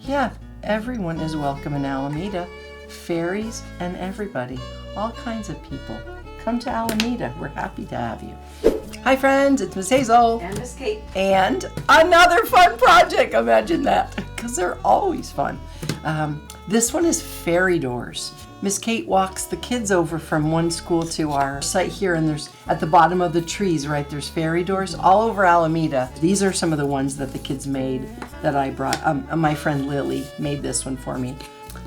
Yeah, everyone is welcome in Alameda. Fairies and everybody, all kinds of people. Come to Alameda. We're happy to have you. Hi friends, it's Miss Hazel. And Miss Kate. And another fun project. Imagine that, because they're always fun. This one is fairy doors. Miss Kate walks the kids over from one school to our site here, and there's at the bottom of the trees, right, there's fairy doors all over Alameda. These are some of the ones that the kids made that I brought. My friend Lily made this one for me.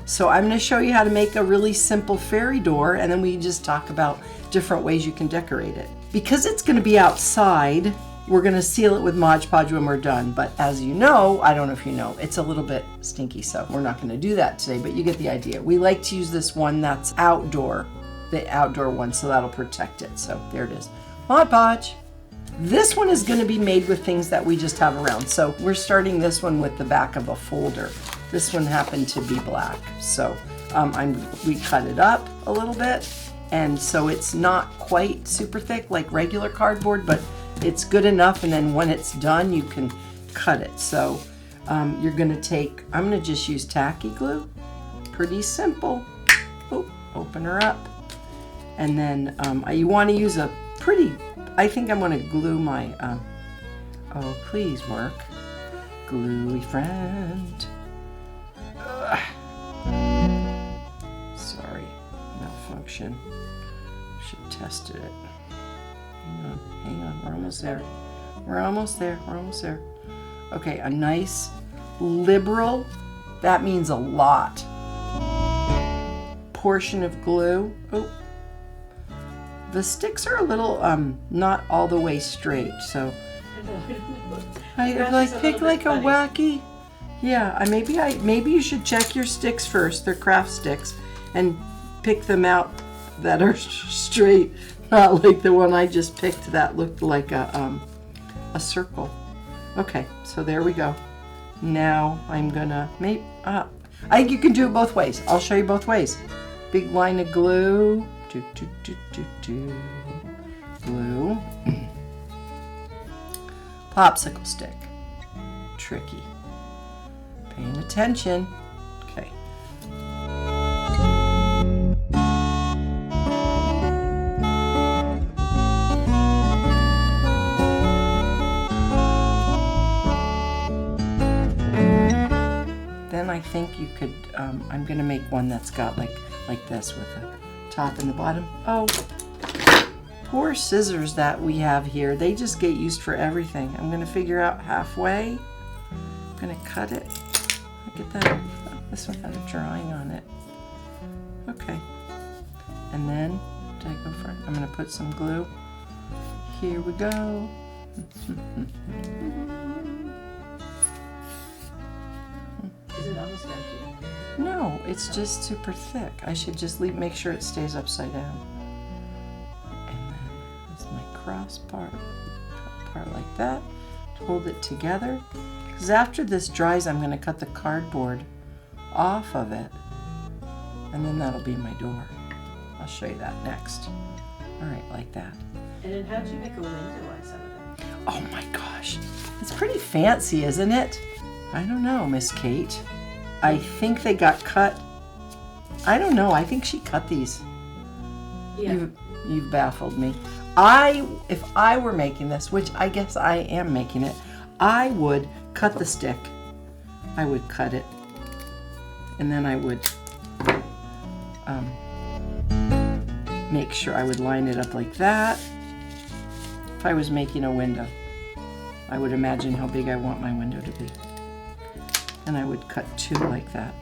So I'm going to show you how to make a really simple fairy door, and then we just talk about different ways you can decorate it. Because it's going to be outside, we're going to seal it with Modge Podge when we're done. But as you know, I don't know if you know, it's a little bit stinky, so we're not going to do that today, but you get the idea. We like to use this one that's outdoor, the outdoor one, so that'll protect it. So there it is. Mod Podge. This one is going to be made with things that we just have around. So we're starting this one with the back of a folder. This one happened to be black. So we cut it up a little bit. And so it's not quite super thick like regular cardboard, but it's good enough. And then when it's done, you can cut it. So you're going to take, I'm going to just use tacky glue. Pretty simple. Oop, open her up. And then you want to use a pretty, I think I'm going to glue my, oh, please work. Gluey friend. Ugh. Sorry, malfunction. Should tested it. Hang on, we're almost there. We're almost there. Okay, a nice liberal, that means a lot, portion of glue. Oh, the sticks are a little not all the way straight, so I like pick like a wacky. Yeah, maybe you should check your sticks first. They're craft sticks, and pick them out that are straight, not like the one I just picked that looked like a circle. Okay, so there we go. Now I'm gonna make up. I think you can do it both ways. I'll show you both ways. Big line of glue. Glue. Popsicle stick. Tricky. Paying attention. Okay. Then I think you could, I'm going to make one that's got like this with a top and the bottom. Oh, poor scissors that we have here. They just get used for everything. I'm going to figure out halfway. I'm going to cut it. Get that. Oh, this one had a drawing on it. Okay. And then, did I go for it? I'm going to put some glue. Here we go. Is it almost empty? No, it's just super thick. I should just make sure it stays upside down. And then there's my cross part like that. Hold it together. Because after this dries, I'm going to cut the cardboard off of it. And then that'll be my door. I'll show you that next. All right, like that. And then how'd you make a window on some of them? Oh my gosh. It's pretty fancy, isn't it? I don't know, Miss Kate. I think they got cut. I don't know. I think she cut these. Yeah. You've baffled me. If I were making this, which I guess I am making it, I would cut the stick. I would cut it. And then I would make sure I would line it up like that. If I was making a window, I would imagine how big I want my window to be. And I would cut two like that.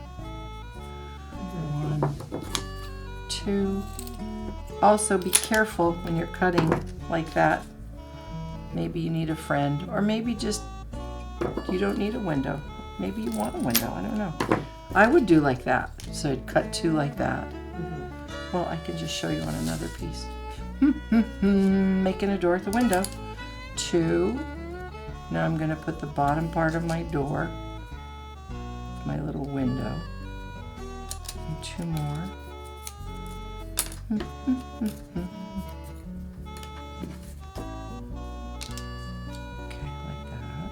1, 2. Also be careful when you're cutting like that. Maybe you need a friend, or maybe just you don't need a window. Maybe you want a window, I don't know. I would do like that, so I'd cut two like that. Well, I can just show you on another piece. Making a door at the window. 2. Now I'm going to put the bottom part of my door, my little window. And 2 more. Okay, like that.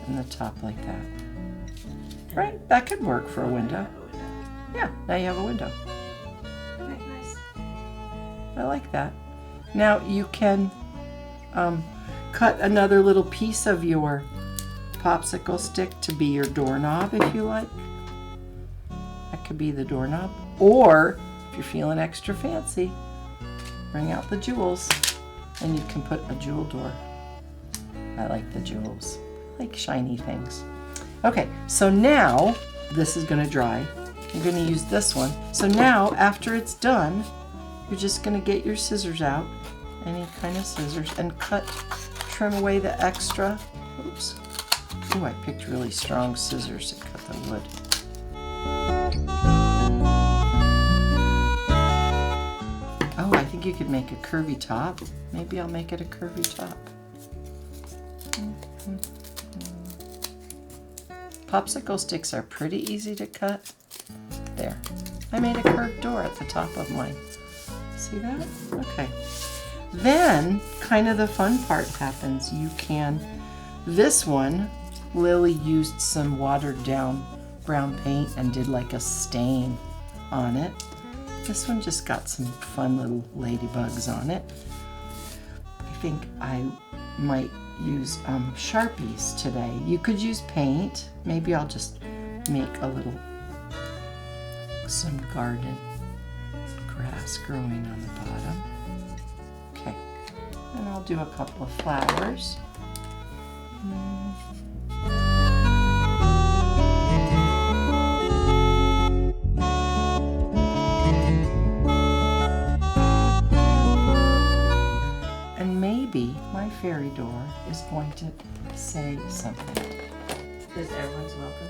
And the top like that. Right, that could work for a window. Have a window. Yeah, now you have a window. Okay, nice. I like that. Now you can cut another little piece of your popsicle stick to be your doorknob if you like. That could be the doorknob. Or if you're feeling extra fancy, bring out the jewels and you can put a jewel door. I like the jewels. I like shiny things. Okay, so now this is going to dry. You're going to use this one. So now after it's done, you're just going to get your scissors out, any kind of scissors, and trim away the extra. Oops. Ooh, I picked really strong scissors to cut the wood. Oh, I think you could make a curvy top. Maybe I'll make it a curvy top. Popsicle sticks are pretty easy to cut. There. I made a curved door at the top of mine. See that? Okay. Then, kind of the fun part happens. You can, this one, Lily used some watered down brown paint and did like a stain on it. This one just got some fun little ladybugs on it. I think I might use Sharpies today. You could use paint. Maybe I'll just make a little, some garden grass growing on the bottom. Okay, and I'll do a couple of flowers. And maybe my fairy door is going to say something. Is everyone's welcome?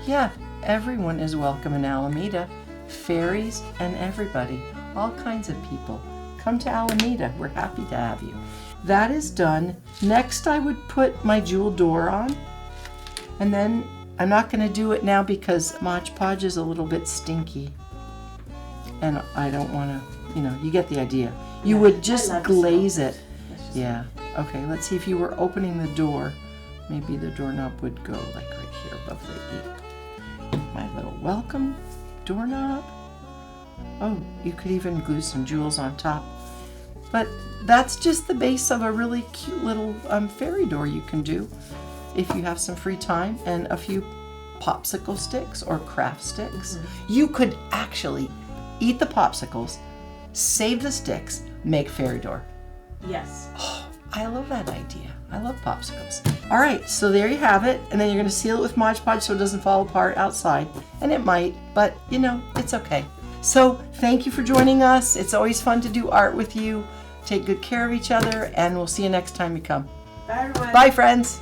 Yeah, everyone is welcome in Alameda. Fairies and everybody, all kinds of people. Come to Alameda, we're happy to have you. That is done. Next I would put my jewel door on. And then I'm not going to do it now because Modge Podge is a little bit stinky. And I don't want to, you get the idea. You would just glaze it. Yeah. Okay, let's see if you were opening the door. Maybe the doorknob would go like right here above the E. My little welcome doorknob. Oh, you could even glue some jewels on top. But that's just the base of a really cute little fairy door you can do if you have some free time and a few popsicle sticks or craft sticks. Mm-hmm. You could actually eat the popsicles, save the sticks, make fairy door. Yes. Oh, I love that idea. I love popsicles. All right, so there you have it. And then you're going to seal it with Modge Podge so it doesn't fall apart outside. And it might, but it's okay. So thank you for joining us. It's always fun to do art with you. Take good care of each other, and we'll see you next time you come. Bye, everyone. Bye, friends.